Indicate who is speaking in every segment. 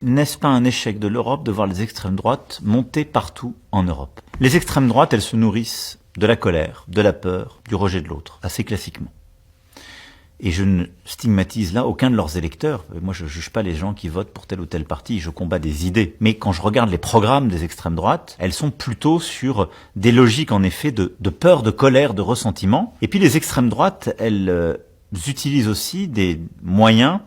Speaker 1: N'est-ce pas un échec de l'Europe de voir les extrêmes droites monter partout en Europe? Les extrêmes droites, elles se nourrissent de la colère, de la peur, du rejet de l'autre, assez classiquement. Et je ne stigmatise là aucun de leurs électeurs. Moi, je ne juge pas les gens qui votent pour tel ou tel parti, je combats des idées. Mais quand je regarde les programmes des extrêmes droites, elles sont plutôt sur des logiques, en effet, de peur, de colère, de ressentiment. Et puis les extrêmes droites, elles utilisent aussi des moyens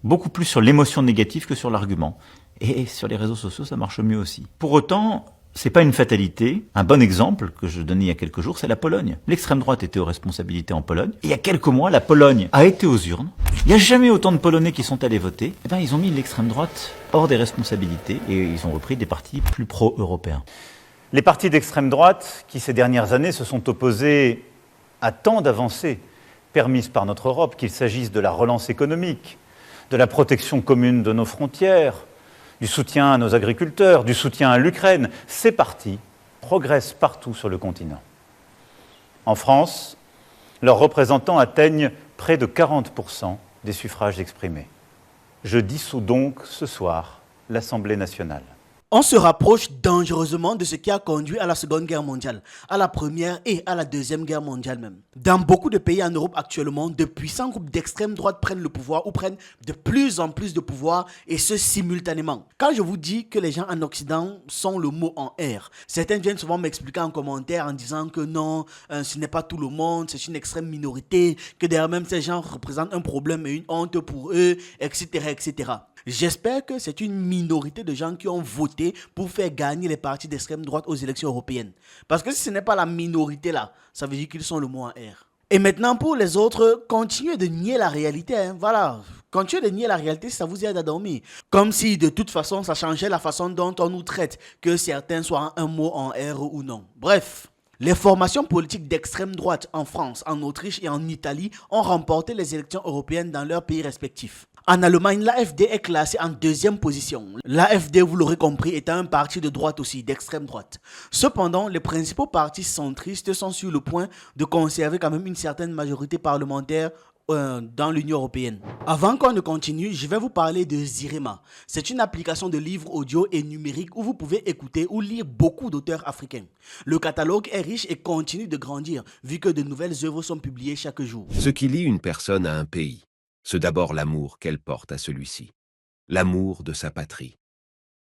Speaker 1: beaucoup plus sur l'émotion négative que sur l'argument. Et sur les réseaux sociaux, ça marche mieux aussi. Pour autant, c'est pas une fatalité. Un bon exemple que je donnais il y a quelques jours, c'est la Pologne. L'extrême droite était aux responsabilités en Pologne. Et il y a quelques mois, la Pologne a été aux urnes. Il n'y a jamais autant de Polonais qui sont allés voter. Eh ben, ils ont mis l'extrême droite hors des responsabilités et ils ont repris des partis plus pro-européens. Les partis d'extrême droite qui, ces dernières années, se sont opposés à tant d'avancées permises par notre Europe, qu'il s'agisse de la relance économique, de la protection commune de nos frontières, du soutien à nos agriculteurs, du soutien à l'Ukraine, ces partis progressent partout sur le continent. En France, leurs représentants atteignent près de 40% des suffrages exprimés. Je dissous donc ce soir l'Assemblée nationale.
Speaker 2: On se rapproche dangereusement de ce qui a conduit à la Seconde Guerre mondiale, à la Première et à la Deuxième Guerre mondiale même. Dans beaucoup de pays en Europe actuellement, de puissants groupes d'extrême droite prennent le pouvoir ou prennent de plus en plus de pouvoir et ce simultanément. Quand je vous dis que les gens en Occident sont le mot en R, certains viennent souvent m'expliquer en commentaire en disant que non, ce n'est pas tout le monde, c'est une extrême minorité, que derrière même ces gens représentent un problème et une honte pour eux, etc. etc. J'espère que c'est une minorité de gens qui ont voté pour faire gagner les partis d'extrême droite aux élections européennes. Parce que si ce n'est pas la minorité là, ça veut dire qu'ils sont le mot en R. Et maintenant pour les autres, continuez de nier la réalité. Voilà, continuez de nier la réalité si ça vous aide à dormir. Comme si de toute façon ça changeait la façon dont on nous traite, que certains soient un mot en R ou non. Bref. Les formations politiques d'extrême droite en France, en Autriche et en Italie ont remporté les élections européennes dans leurs pays respectifs. En Allemagne, l'AfD est classée en deuxième position. L'AfD, vous l'aurez compris, est un parti de droite aussi, d'extrême droite. Cependant, les principaux partis centristes sont sur le point de conserver quand même une certaine majorité parlementaire dans l'Union européenne. Avant qu'on ne continue, je vais vous parler de Zirema. C'est une application de livres audio et numériques où vous pouvez écouter ou lire beaucoup d'auteurs africains. Le catalogue est riche et continue de grandir, vu que de nouvelles œuvres sont publiées chaque jour.
Speaker 3: Ce qui lie une personne à un pays, c'est d'abord l'amour qu'elle porte à celui-ci. L'amour de sa patrie.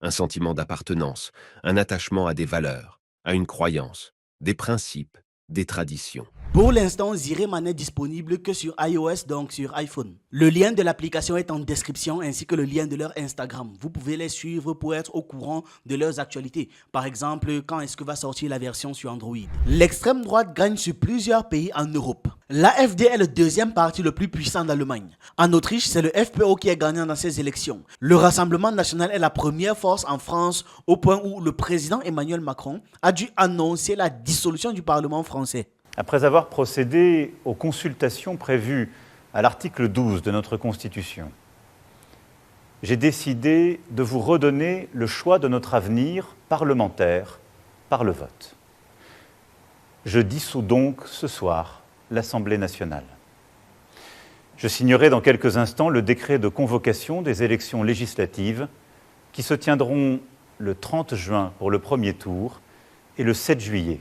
Speaker 3: Un sentiment d'appartenance, un attachement à des valeurs, à une croyance, des principes, des traditions.
Speaker 2: Pour l'instant, Zirema n'est disponible que sur iOS, donc sur iPhone. Le lien de l'application est en description ainsi que le lien de leur Instagram. Vous pouvez les suivre pour être au courant de leurs actualités. Par exemple, quand est-ce que va sortir la version sur Android. L'extrême droite gagne sur plusieurs pays en Europe. L'AfD est le deuxième parti le plus puissant d'Allemagne. En Autriche, c'est le FPO qui est gagnant dans ces élections. Le Rassemblement national est la première force en France au point où le président Emmanuel Macron a dû annoncer la dissolution du Parlement français.
Speaker 1: Après avoir procédé aux consultations prévues à l'article 12 de notre Constitution, j'ai décidé de vous redonner le choix de notre avenir parlementaire par le vote. Je dissous donc ce soir l'Assemblée nationale. Je signerai dans quelques instants le décret de convocation des élections législatives qui se tiendront le 30 juin pour le premier tour et le 7 juillet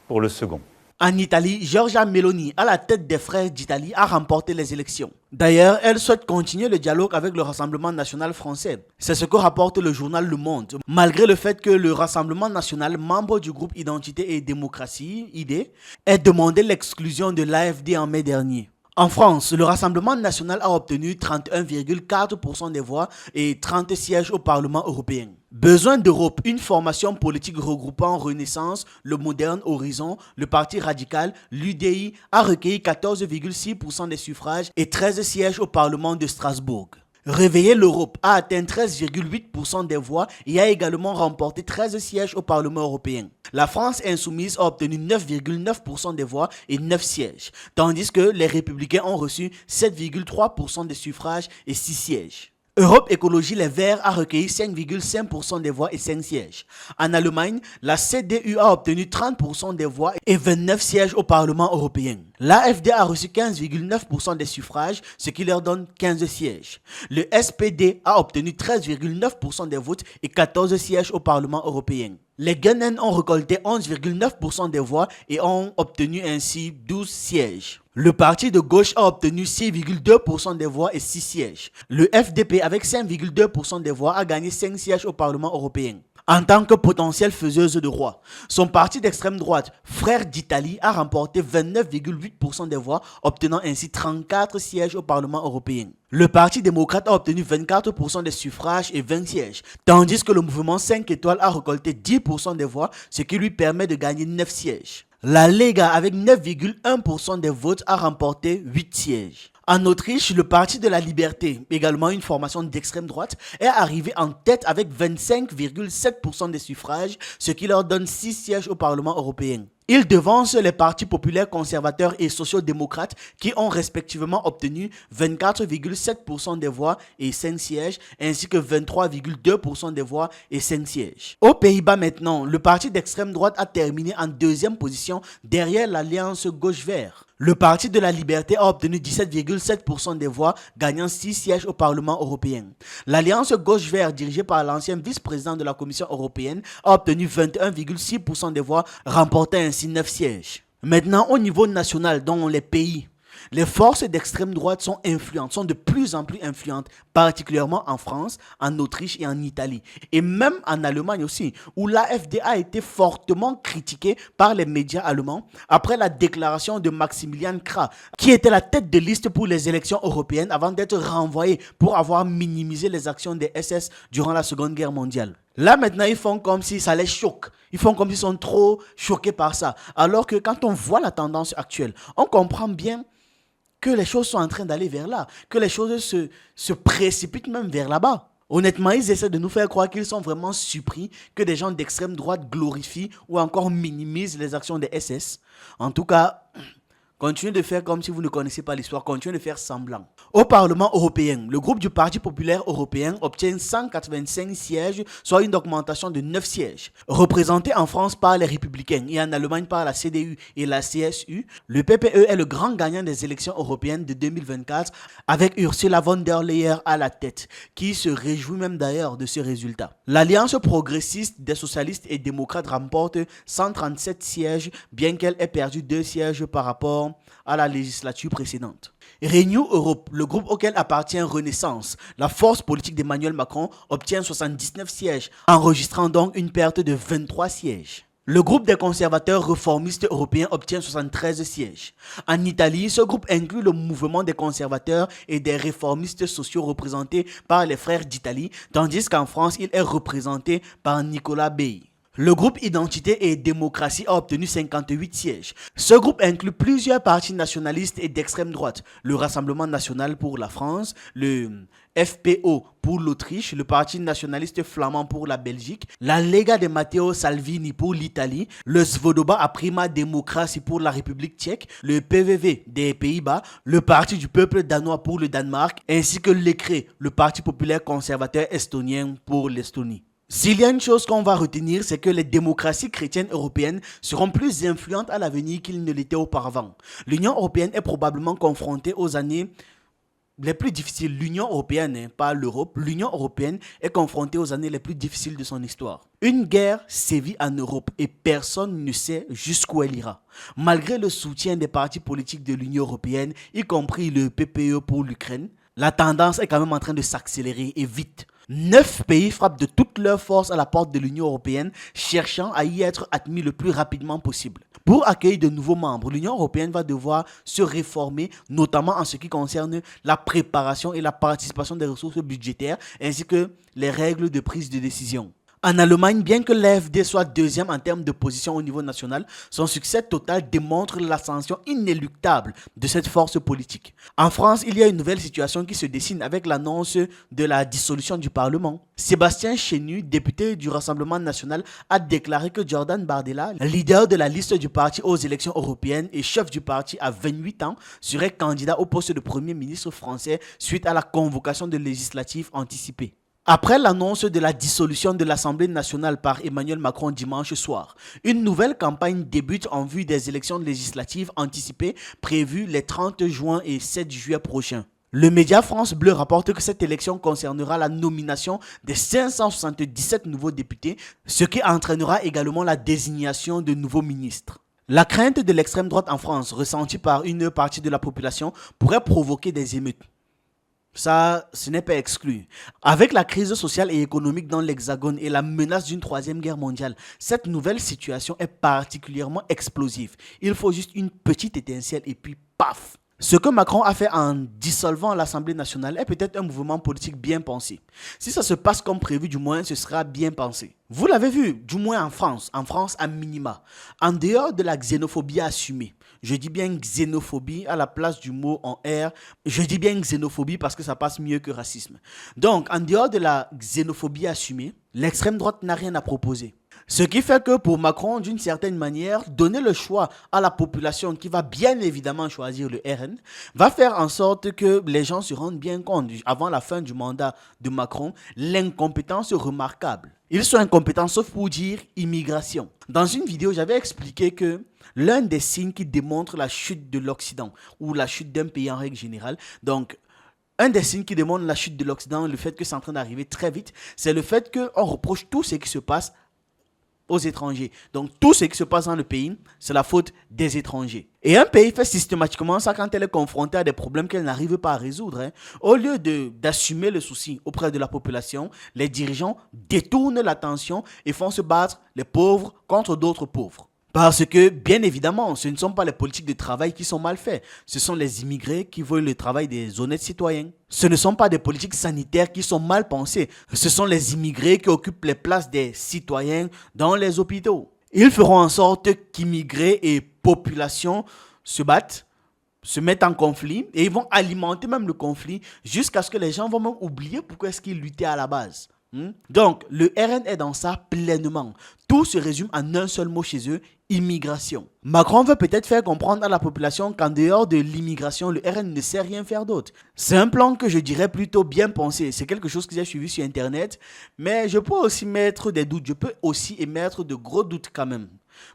Speaker 1: pour le second.
Speaker 2: En Italie, Giorgia Meloni, à la tête des Frères d'Italie, a remporté les élections. D'ailleurs, elle souhaite continuer le dialogue avec le Rassemblement national français. C'est ce que rapporte le journal Le Monde. Malgré le fait que le Rassemblement national, membre du groupe Identité et Démocratie, ID, ait demandé l'exclusion de l'AfD en mai dernier. En France, le Rassemblement national a obtenu 31,4% des voix et 30 sièges au Parlement européen. Besoin d'Europe, une formation politique regroupant Renaissance, le Moderne Horizon, le Parti radical, l'UDI, a recueilli 14,6% des suffrages et 13 sièges au Parlement de Strasbourg. Réveiller l'Europe a atteint 13,8% des voix et a également remporté 13 sièges au Parlement européen. La France insoumise a obtenu 9,9% des voix et 9 sièges, tandis que les Républicains ont reçu 7,3% des suffrages et 6 sièges. Europe Écologie Les Verts a recueilli 5,5% des voix et 5 sièges. En Allemagne, la CDU a obtenu 30% des voix et 29 sièges au Parlement européen. L'AfD a reçu 15,9% des suffrages, ce qui leur donne 15 sièges. Le SPD a obtenu 13,9% des votes et 14 sièges au Parlement européen. Les Gunnens ont récolté 11,9% des voix et ont obtenu ainsi 12 sièges. Le parti de gauche a obtenu 6,2% des voix et 6 sièges. Le FDP, avec 5,2% des voix, a gagné 5 sièges au Parlement européen. En tant que potentielle faiseuse de roi, son parti d'extrême droite, Frères d'Italie, a remporté 29,8% des voix, obtenant ainsi 34 sièges au Parlement européen. Le Parti démocrate a obtenu 24% des suffrages et 20 sièges, tandis que le mouvement 5 étoiles a récolté 10% des voix, ce qui lui permet de gagner 9 sièges. La Lega, avec 9,1% des votes, a remporté 8 sièges. En Autriche, le Parti de la Liberté, également une formation d'extrême droite, est arrivé en tête avec 25,7% des suffrages, ce qui leur donne 6 sièges au Parlement européen. Ils devancent les partis populaires conservateurs et sociaux-démocrates qui ont respectivement obtenu 24,7% des voix et 5 sièges, ainsi que 23,2% des voix et 5 sièges. Aux Pays-Bas maintenant, le parti d'extrême droite a terminé en deuxième position derrière l'Alliance Gauche-Vert. Le Parti de la Liberté a obtenu 17,7% des voix, gagnant 6 sièges au Parlement européen. L'Alliance Gauche-Vert, dirigée par l'ancien vice-président de la Commission européenne, a obtenu 21,6% des voix, remportant ainsi 9 sièges. Maintenant, au niveau national, dans les pays, les forces d'extrême droite sont influentes, sont de plus en plus influentes, particulièrement en France, en Autriche et en Italie. Et même en Allemagne aussi, où l'AfD a été fortement critiquée par les médias allemands après la déclaration de Maximilian Krah, qui était la tête de liste pour les élections européennes avant d'être renvoyé pour avoir minimisé les actions des SS durant la Seconde Guerre mondiale. Là maintenant, ils font comme si ça les choque. Ils font comme s'ils sont trop choqués par ça. Alors que quand on voit la tendance actuelle, on comprend bien que les choses sont en train d'aller vers là, que les choses se précipitent même vers là-bas. Honnêtement, ils essaient de nous faire croire qu'ils sont vraiment surpris que des gens d'extrême droite glorifient ou encore minimisent les actions des SS. En tout cas, continuez de faire comme si vous ne connaissez pas l'histoire, continuez de faire semblant. Au Parlement européen, le groupe du Parti populaire européen obtient 185 sièges, soit une augmentation de 9 sièges. Représenté en France par les Républicains et en Allemagne par la CDU et la CSU, le PPE est le grand gagnant des élections européennes de 2024 avec Ursula von der Leyen à la tête, qui se réjouit même d'ailleurs de ce résultat. L'Alliance progressiste des socialistes et démocrates remporte 137 sièges, bien qu'elle ait perdu 2 sièges par rapport à la législature précédente. Renew Europe, le groupe auquel appartient Renaissance, la force politique d'Emmanuel Macron, obtient 79 sièges, enregistrant donc une perte de 23 sièges. Le groupe des conservateurs réformistes européens obtient 73 sièges. En Italie, ce groupe inclut le mouvement des conservateurs et des réformistes sociaux représentés par les Frères d'Italie, tandis qu'en France, il est représenté par Nicolas Bay. Le groupe Identité et Démocratie a obtenu 58 sièges. Ce groupe inclut plusieurs partis nationalistes et d'extrême droite. Le Rassemblement national pour la France, le FPO pour l'Autriche, le Parti nationaliste flamand pour la Belgique, la Lega de Matteo Salvini pour l'Italie, le Svoboda a Prima Democracy pour la République tchèque, le PVV des Pays-Bas, le Parti du peuple danois pour le Danemark, ainsi que l'ECRE, le Parti populaire conservateur estonien pour l'Estonie. S'il y a une chose qu'on va retenir, c'est que les démocraties chrétiennes européennes seront plus influentes à l'avenir qu'ils ne l'étaient auparavant. L'Union européenne est probablement confrontée aux années les plus difficiles. L'Union européenne, pas l'Europe, l'Union européenne est confrontée aux années les plus difficiles de son histoire. Une guerre sévit en Europe et personne ne sait jusqu'où elle ira. Malgré le soutien des partis politiques de l'Union européenne, y compris le PPE pour l'Ukraine, la tendance est quand même en train de s'accélérer et vite. 9 pays frappent de toute leur force à la porte de l'Union européenne, cherchant à y être admis le plus rapidement possible. Pour accueillir de nouveaux membres, l'Union européenne va devoir se réformer, notamment en ce qui concerne la préparation et la participation des ressources budgétaires, ainsi que les règles de prise de décision. En Allemagne, bien que l'AfD soit deuxième en termes de position au niveau national, son succès total démontre l'ascension inéluctable de cette force politique. En France, il y a une nouvelle situation qui se dessine avec l'annonce de la dissolution du Parlement. Sébastien Chenu, député du Rassemblement national, a déclaré que Jordan Bardella, leader de la liste du parti aux élections européennes et chef du parti à 28 ans, serait candidat au poste de Premier ministre français suite à la convocation de législatives anticipées. Après l'annonce de la dissolution de l'Assemblée nationale par Emmanuel Macron dimanche soir, une nouvelle campagne débute en vue des élections législatives anticipées prévues les 30 juin et 7 juillet prochains. Le média France Bleu rapporte que cette élection concernera la nomination des 577 nouveaux députés, ce qui entraînera également la désignation de nouveaux ministres. La crainte de l'extrême droite en France, ressentie par une partie de la population, pourrait provoquer des émeutes. Ça, ce n'est pas exclu. Avec la crise sociale et économique dans l'Hexagone et la menace d'une troisième guerre mondiale, cette nouvelle situation est particulièrement explosive. Il faut juste une petite étincelle et puis paf! Ce que Macron a fait en dissolvant l'Assemblée nationale est peut-être un mouvement politique bien pensé. Si ça se passe comme prévu, du moins, ce sera bien pensé. Vous l'avez vu, du moins en France à minima. En dehors de la xénophobie assumée, je dis bien xénophobie à la place du mot en R, je dis bien xénophobie parce que ça passe mieux que racisme. Donc, en dehors de la xénophobie assumée, l'extrême droite n'a rien à proposer. Ce qui fait que pour Macron, d'une certaine manière, donner le choix à la population qui va bien évidemment choisir le RN, va faire en sorte que les gens se rendent bien compte, avant la fin du mandat de Macron, l'incompétence remarquable. Ils sont incompétents sauf pour dire immigration. Dans une vidéo, j'avais expliqué que l'un des signes qui démontre la chute de l'Occident ou la chute d'un pays en règle générale, donc un des signes qui démontre la chute de l'Occident, le fait que c'est en train d'arriver très vite, c'est le fait qu'on reproche tout ce qui se passe aux étrangers. Donc tout ce qui se passe dans le pays, c'est la faute des étrangers. Et un pays fait systématiquement ça quand elle est confrontée à des problèmes qu'elle n'arrive pas à résoudre. Au lieu d'assumer le souci auprès de la population, les dirigeants détournent l'attention et font se battre les pauvres contre d'autres pauvres. Parce que, bien évidemment, ce ne sont pas les politiques de travail qui sont mal faites. Ce sont les immigrés qui veulent le travail des honnêtes citoyens. Ce ne sont pas des politiques sanitaires qui sont mal pensées. Ce sont les immigrés qui occupent les places des citoyens dans les hôpitaux. Ils feront en sorte qu'immigrés et population se battent, se mettent en conflit et ils vont alimenter même le conflit jusqu'à ce que les gens vont même oublier pourquoi est-ce qu'ils luttaient à la base. Donc, le RN est dans ça pleinement. Tout se résume en un seul mot chez eux, immigration. Macron veut peut-être faire comprendre à la population qu'en dehors de l'immigration, le RN ne sait rien faire d'autre. C'est un plan que je dirais plutôt bien pensé. C'est quelque chose que j'ai suivi sur Internet, mais je peux aussi mettre des doutes. Je peux aussi émettre de gros doutes quand même.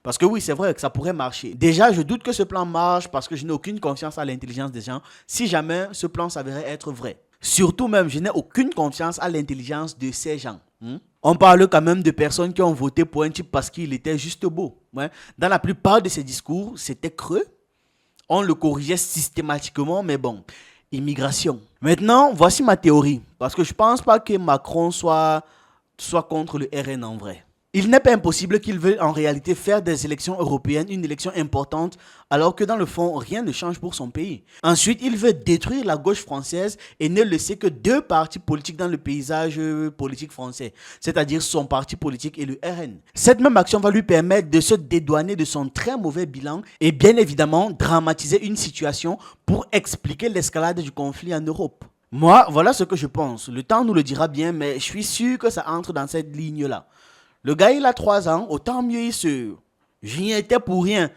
Speaker 2: Parce que oui, c'est vrai que ça pourrait marcher. Déjà, je doute que ce plan marche parce que je n'ai aucune confiance à l'intelligence des gens si jamais ce plan s'avérait être vrai. Surtout même, je n'ai aucune confiance à l'intelligence de ces gens. On parle quand même de personnes qui ont voté pour un type parce qu'il était juste beau. Dans la plupart de ses discours, c'était creux. On le corrigeait systématiquement, mais bon, immigration. Maintenant, voici ma théorie. Parce que je ne pense pas que Macron soit contre le RN en vrai. Il n'est pas impossible qu'il veuille en réalité faire des élections européennes une élection importante alors que dans le fond, rien ne change pour son pays. Ensuite, il veut détruire la gauche française et ne laisser que deux partis politiques dans le paysage politique français, c'est-à-dire son parti politique et le RN. Cette même action va lui permettre de se dédouaner de son très mauvais bilan et bien évidemment dramatiser une situation pour expliquer l'escalade du conflit en Europe. Moi, voilà ce que je pense. Le temps nous le dira bien, mais je suis sûr que ça entre dans cette ligne-là. Le gars, il a 3 ans, autant mieux il se... J'y étais pour rien,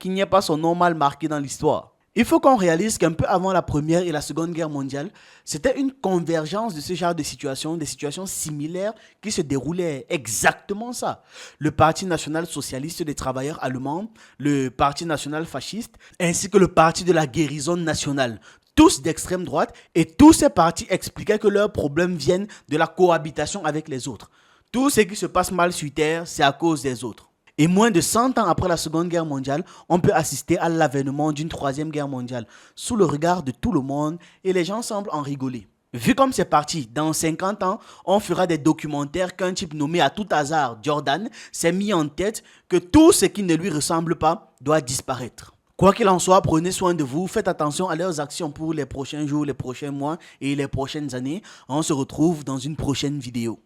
Speaker 2: qu'il n'y ait pas son nom mal marqué dans l'histoire. Il faut qu'on réalise qu'un peu avant la Première et la Seconde Guerre mondiale, c'était une convergence de ce genre de situations, des situations similaires qui se déroulaient exactement ça. Le Parti national socialiste des travailleurs allemands, le Parti national fasciste, ainsi que le Parti de la guérison nationale. Tous d'extrême droite, et tous ces partis expliquaient que leurs problèmes viennent de la cohabitation avec les autres. Tout ce qui se passe mal sur Terre, c'est à cause des autres. Et moins de 100 ans après la Seconde Guerre mondiale, on peut assister à l'avènement d'une Troisième Guerre mondiale, sous le regard de tout le monde, et les gens semblent en rigoler. Vu comme c'est parti, dans 50 ans, on fera des documentaires qu'un type nommé à tout hasard Jordan s'est mis en tête que tout ce qui ne lui ressemble pas doit disparaître. Quoi qu'il en soit, prenez soin de vous, faites attention à leurs actions pour les prochains jours, les prochains mois et les prochaines années. On se retrouve dans une prochaine vidéo.